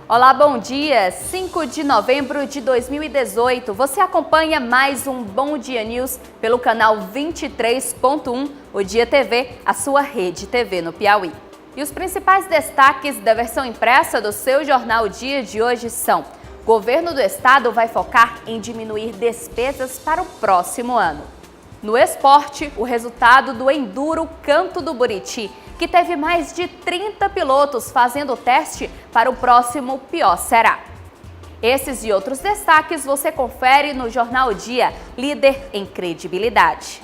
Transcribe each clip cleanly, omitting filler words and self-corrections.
Olá, bom dia! 5 de novembro de 2018, você acompanha mais um Bom Dia News pelo canal 23.1, o Dia TV, a sua rede TV no Piauí. E os principais destaques da versão impressa do seu Jornal Dia de hoje são: Governo do Estado vai focar em diminuir despesas para o próximo ano. No esporte, o resultado do Enduro Canto do Buriti, que teve mais de 30 pilotos fazendo o teste para o próximo Pior Será. Esses e outros destaques você confere no Jornal Dia, líder em credibilidade.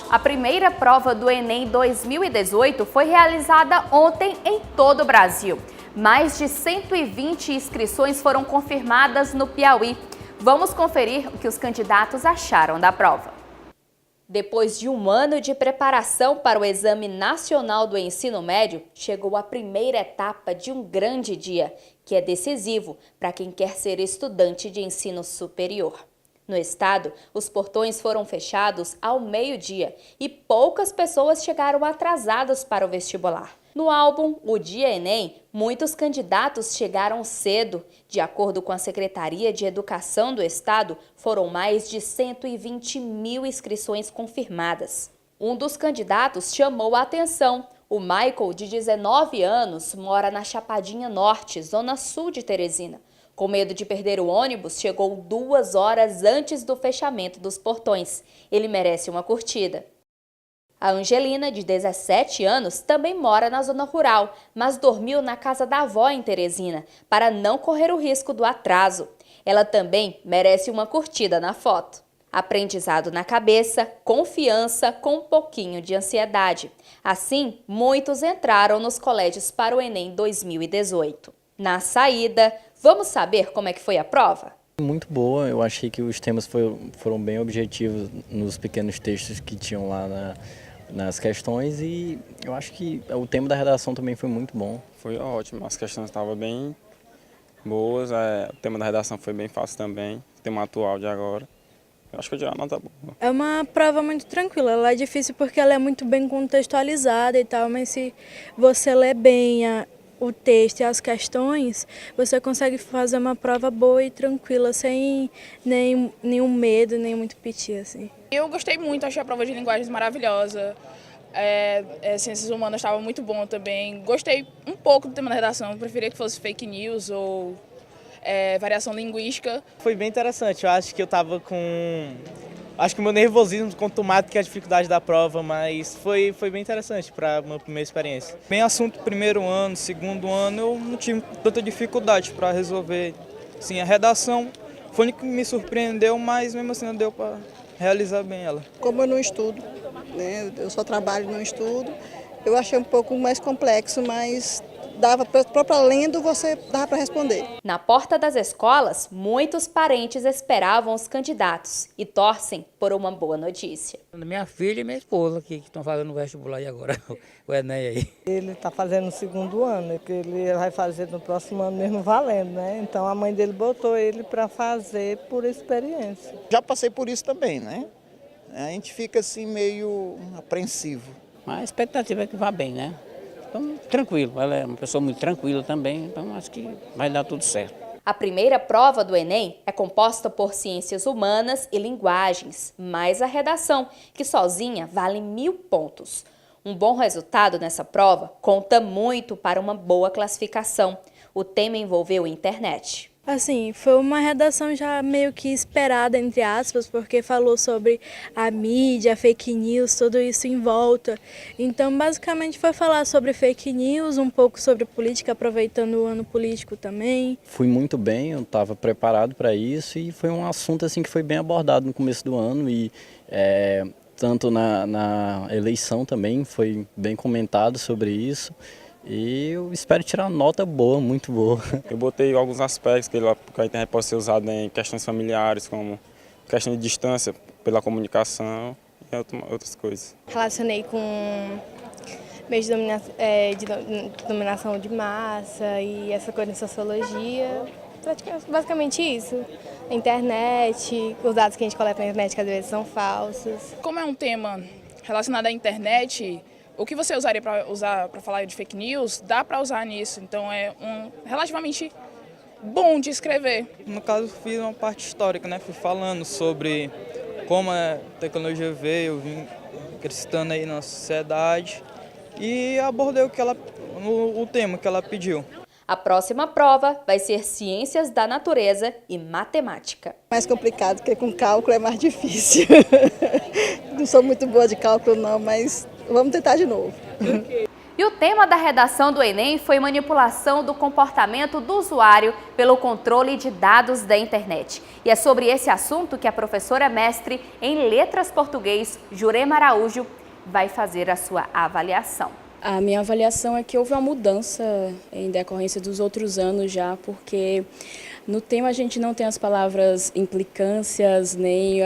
A primeira prova do Enem 2018 foi realizada ontem em todo o Brasil. Mais de 120 inscrições foram confirmadas no Piauí. Vamos conferir o que os candidatos acharam da prova. Depois de um ano de preparação para o Exame Nacional do Ensino Médio, chegou a primeira etapa de um grande dia, que é decisivo para quem quer ser estudante de ensino superior. No estado, os portões foram fechados ao meio-dia e poucas pessoas chegaram atrasadas para o vestibular. No álbum O Dia Enem, muitos candidatos chegaram cedo. De acordo com a Secretaria de Educação do Estado, foram mais de 120 mil inscrições confirmadas. Um dos candidatos chamou a atenção. O Michael, de 19 anos, mora na Chapadinha Norte, zona sul de Teresina. Com medo de perder o ônibus, chegou 2 horas antes do fechamento dos portões. Ele merece uma curtida. A Angelina, de 17 anos, também mora na zona rural, mas dormiu na casa da avó em Teresina, para não correr o risco do atraso. Ela também merece uma curtida na foto. Aprendizado na cabeça, confiança com um pouquinho de ansiedade. Assim, muitos entraram nos colégios para o Enem 2018. Na saída, vamos saber como é que foi a prova? Muito boa, eu achei que os temas foram bem objetivos nos pequenos textos que tinham lá nas questões, e eu acho que o tema da redação também foi muito bom. Foi ótimo, as questões estavam bem boas, o tema da redação foi bem fácil também, o tema atual de agora. Eu acho que eu tirei uma nota boa. É uma prova muito tranquila, ela é difícil porque ela é muito bem contextualizada e tal, mas se você ler bem o texto e as questões, você consegue fazer uma prova boa e tranquila, sem nenhum medo, nem muito piti, assim. Eu gostei muito, achei a prova de linguagens maravilhosa. Ciências humanas estava muito bom também. Gostei um pouco do tema da redação, preferia que fosse fake news ou variação linguística. Foi bem interessante, eu acho que eu estava com... Acho que o meu nervosismo contumado que é a dificuldade da prova, mas foi bem interessante para uma primeira experiência. Bem assunto primeiro ano, segundo ano, eu não tive tanta dificuldade para resolver. Sim, a redação foi o que me surpreendeu, mas mesmo assim não deu para realizar bem ela. Como eu não estudo, né, eu só trabalho, não estudo, eu achei um pouco mais complexo, mas dava própria lendo, você dava para responder. Na porta das escolas, muitos parentes esperavam os candidatos e torcem por uma boa notícia. Minha filha e minha esposa que estão fazendo o vestibular aí agora, o Enem aí. Ele está fazendo o 2º ano, que ele vai fazer no próximo ano mesmo valendo, né? Então a mãe dele botou ele para fazer por experiência. Já passei por isso também, né? A gente fica assim meio apreensivo. Mas a expectativa é que vá bem, né? Então, tranquilo, ela é uma pessoa muito tranquila também, então acho que vai dar tudo certo. A primeira prova do Enem é composta por ciências humanas e linguagens, mais a redação, que sozinha vale 1000 pontos. Um bom resultado nessa prova conta muito para uma boa classificação. O tema envolveu a internet. Assim, foi uma redação já meio que esperada, entre aspas, porque falou sobre a mídia, fake news, tudo isso em volta. Então, basicamente, foi falar sobre fake news, um pouco sobre política, aproveitando o ano político também. Fui muito bem, eu estava preparado para isso, e foi um assunto assim que foi bem abordado no começo do ano, e tanto na eleição também foi bem comentado sobre isso. E eu espero tirar uma nota boa, muito boa. Eu botei alguns aspectos que a internet pode ser usada em questões familiares, como questão de distância pela comunicação e outras coisas. Relacionei com meios de dominação de massa e essa coisa de sociologia. Basicamente isso. A internet, os dados que a gente coleta na internet que às vezes são falsos. Como é um tema relacionado à internet, o que você usaria para falar de fake news, dá para usar nisso. Então é relativamente bom de escrever. No caso, fiz uma parte histórica, né? Fui falando sobre como a tecnologia veio, vim crescendo aí na sociedade e abordei o tema que ela pediu. A próxima prova vai ser Ciências da Natureza e Matemática. Mais complicado, porque com cálculo é mais difícil. Não sou muito boa de cálculo não, mas vamos tentar de novo. E o tema da redação do Enem foi manipulação do comportamento do usuário pelo controle de dados da internet. E é sobre esse assunto que a professora mestre em Letras Português, Jurema Araújo, vai fazer a sua avaliação. A minha avaliação é que houve uma mudança em decorrência dos outros anos já, porque no tema a gente não tem as palavras implicâncias, nem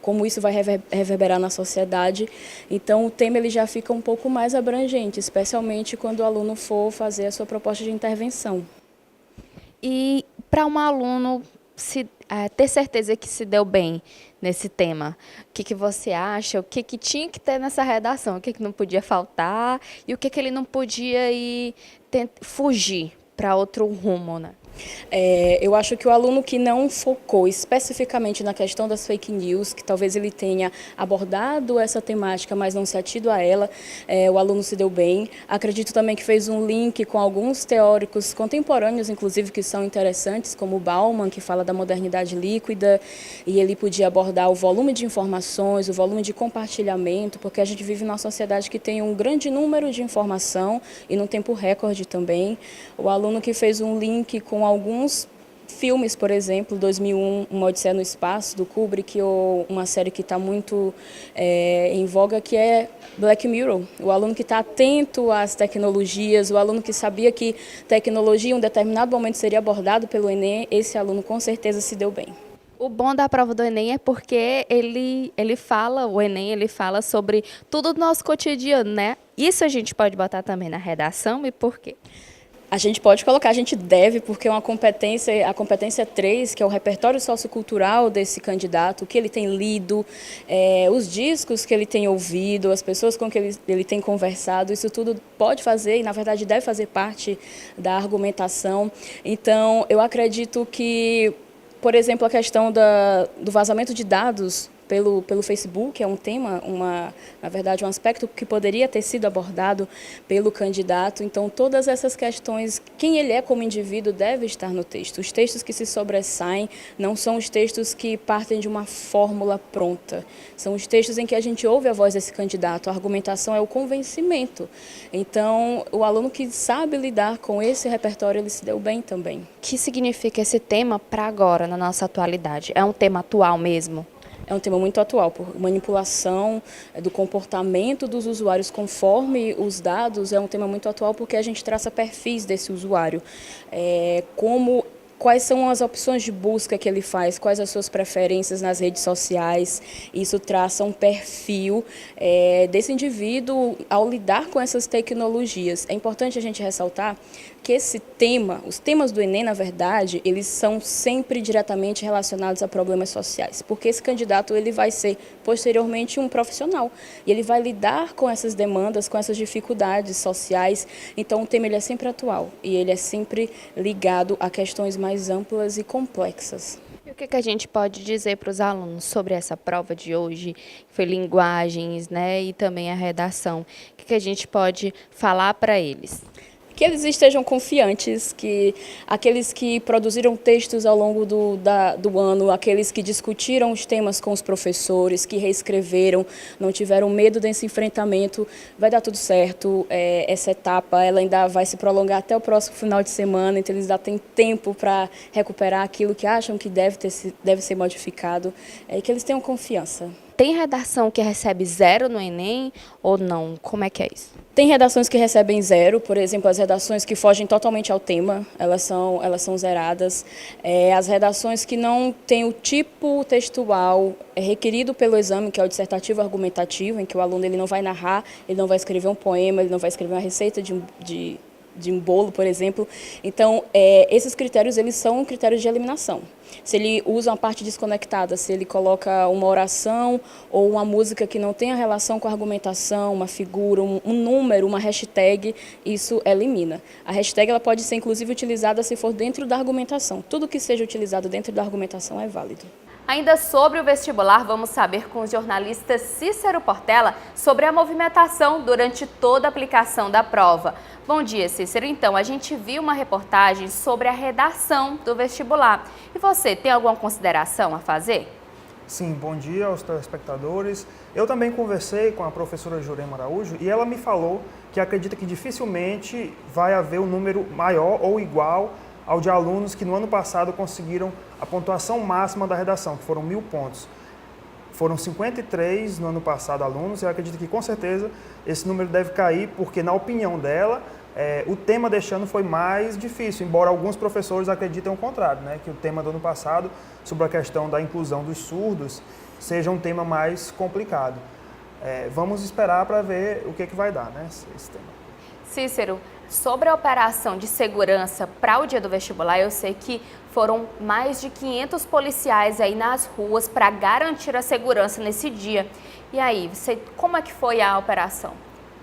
como isso vai reverberar na sociedade. Então o tema ele já fica um pouco mais abrangente, especialmente quando o aluno for fazer a sua proposta de intervenção. E para um aluno ter certeza que se deu bem nesse tema, o que você acha? O que tinha que ter nessa redação? O que não podia faltar? E o que ele não podia fugir para outro rumo, né? Eu acho que o aluno que não focou especificamente na questão das fake news, que talvez ele tenha abordado essa temática, mas não se atido a ela, o aluno se deu bem. Acredito também que fez um link com alguns teóricos contemporâneos, inclusive, que são interessantes, como o Bauman, que fala da modernidade líquida, e ele podia abordar o volume de informações, o volume de compartilhamento, porque a gente vive numa sociedade que tem um grande número de informação e num tempo recorde também. O aluno que fez um link com alguns filmes, por exemplo, 2001, Uma Odisseia no Espaço, do Kubrick, ou uma série que está muito em voga, que é Black Mirror. O aluno que está atento às tecnologias, o aluno que sabia que tecnologia em um determinado momento seria abordado pelo Enem, esse aluno com certeza se deu bem. O bom da prova do Enem é porque o Enem ele fala sobre tudo do nosso cotidiano, né? Isso a gente pode botar também na redação, e por quê? A gente pode colocar, a gente deve, porque a competência 3, que é o repertório sociocultural desse candidato, o que ele tem lido, os discos que ele tem ouvido, as pessoas com que ele tem conversado, isso tudo pode fazer e, na verdade, deve fazer parte da argumentação. Então, eu acredito que, por exemplo, a questão do vazamento de dados pelo Facebook é um tema, na verdade, um aspecto que poderia ter sido abordado pelo candidato. Então, todas essas questões, quem ele é como indivíduo deve estar no texto. Os textos que se sobressaem não são os textos que partem de uma fórmula pronta. São os textos em que a gente ouve a voz desse candidato. A argumentação é o convencimento. Então, o aluno que sabe lidar com esse repertório, ele se deu bem também. O que significa esse tema para agora, na nossa atualidade? É um tema atual mesmo? É um tema muito atual, por manipulação do comportamento dos usuários conforme os dados, é um tema muito atual porque a gente traça perfis desse usuário. Quais são as opções de busca que ele faz, quais as suas preferências nas redes sociais. Isso traça um perfil desse indivíduo ao lidar com essas tecnologias. É importante a gente ressaltar que os temas do Enem, na verdade, eles são sempre diretamente relacionados a problemas sociais, porque esse candidato ele vai ser posteriormente um profissional e ele vai lidar com essas demandas, com essas dificuldades sociais. Então o tema ele é sempre atual e ele é sempre ligado a questões mais amplas e complexas. E o que a gente pode dizer para os alunos sobre essa prova de hoje, que foi linguagens, né, e também a redação? O que a gente pode falar para eles? Que eles estejam confiantes, que aqueles que produziram textos ao longo do ano, aqueles que discutiram os temas com os professores, que reescreveram, não tiveram medo desse enfrentamento, vai dar tudo certo. Essa etapa ela ainda vai se prolongar até o próximo final de semana, então eles ainda têm tempo para recuperar aquilo que acham que deve ser modificado, e que eles tenham confiança. Tem redação que recebe 0 no Enem ou não? Como é que é isso? Tem redações que recebem 0, por exemplo, as redações que fogem totalmente ao tema, elas são zeradas. As redações que não têm o tipo textual requerido pelo exame, que é o dissertativo argumentativo, em que o aluno ele não vai narrar, ele não vai escrever um poema, ele não vai escrever uma receita de de um bolo, por exemplo. Então, esses critérios, eles são critérios de eliminação. Se ele usa uma parte desconectada, se ele coloca uma oração ou uma música que não tenha relação com a argumentação, uma figura, um número, uma hashtag, isso elimina. A hashtag ela pode ser, inclusive, utilizada se for dentro da argumentação. Tudo que seja utilizado dentro da argumentação é válido. Ainda sobre o vestibular, vamos saber com o jornalista Cícero Portela sobre a movimentação durante toda a aplicação da prova. Bom dia, Cícero. Então, a gente viu uma reportagem sobre a redação do vestibular. E você, tem alguma consideração a fazer? Sim, bom dia aos telespectadores. Eu também conversei com a professora Jurema Araújo e ela me falou que acredita que dificilmente vai haver um número maior ou igual ao de alunos que no ano passado conseguiram a pontuação máxima da redação, que foram 1.000 pontos. Foram 53 no ano passado alunos e eu acredito que com certeza esse número deve cair porque, na opinião dela, o tema deste ano foi mais difícil, embora alguns professores acreditem o contrário, né? Que o tema do ano passado, sobre a questão da inclusão dos surdos, seja um tema mais complicado. Vamos esperar para ver o que vai dar, né, esse tema. Cícero, sobre a operação de segurança para o dia do vestibular, eu sei que foram mais de 500 policiais aí nas ruas para garantir a segurança nesse dia. E aí, como é que foi a operação?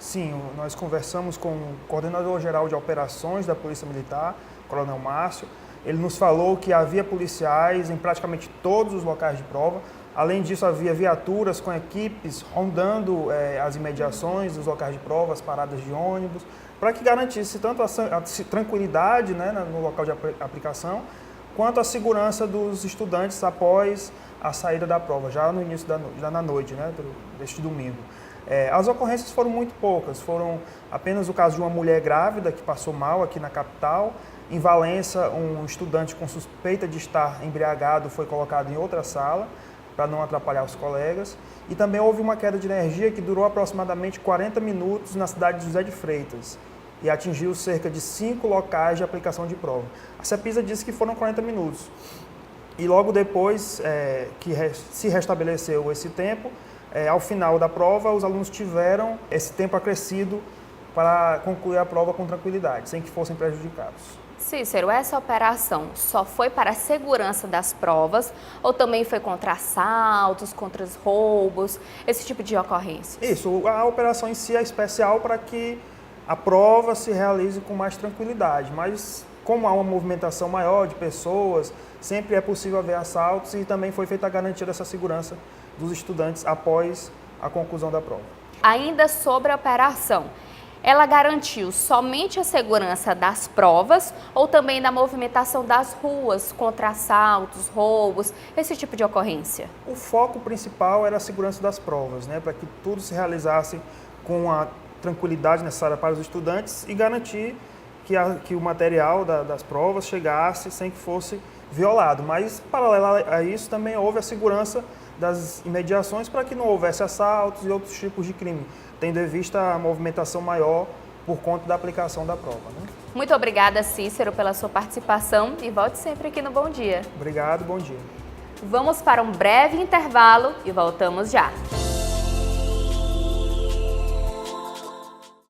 Sim, nós conversamos com o coordenador-geral de operações da Polícia Militar, Coronel Márcio. Ele nos falou que havia policiais em praticamente todos os locais de prova. Além disso, havia viaturas com equipes rondando as imediações dos locais de prova, as paradas de ônibus, para que garantisse tanto a tranquilidade, né, no local de aplicação, quanto a segurança dos estudantes após a saída da prova, já no início já na noite, né, deste domingo. As ocorrências foram muito poucas, foram apenas o caso de uma mulher grávida que passou mal aqui na capital. Em Valença, um estudante com suspeita de estar embriagado foi colocado em outra sala, para não atrapalhar os colegas. E também houve uma queda de energia que durou aproximadamente 40 minutos na cidade de José de Freitas e atingiu cerca de 5 locais de aplicação de prova. A CEPISA disse que foram 40 minutos. E logo depois que se restabeleceu esse tempo, ao final da prova, os alunos tiveram esse tempo acrescido para concluir a prova com tranquilidade, sem que fossem prejudicados. Cícero, essa operação só foi para a segurança das provas ou também foi contra assaltos, contra os roubos, esse tipo de ocorrências? Isso, a operação em si é especial para que a prova se realize com mais tranquilidade, mas como há uma movimentação maior de pessoas, sempre é possível haver assaltos e também foi feita a garantia dessa segurança dos estudantes após a conclusão da prova. Ainda sobre a operação, ela garantiu somente a segurança das provas ou também da movimentação das ruas contra assaltos, roubos, esse tipo de ocorrência? O foco principal era a segurança das provas, né, para que tudo se realizasse com a tranquilidade necessária para os estudantes e garantir que o material das provas chegasse sem que fosse violado. Mas, paralelo a isso, também houve a segurança das imediações para que não houvesse assaltos e outros tipos de crime, tendo em vista a movimentação maior por conta da aplicação da prova, né? Muito obrigada, Cícero, pela sua participação e volte sempre aqui no Bom Dia. Obrigado, bom dia. Vamos para um breve intervalo e voltamos já.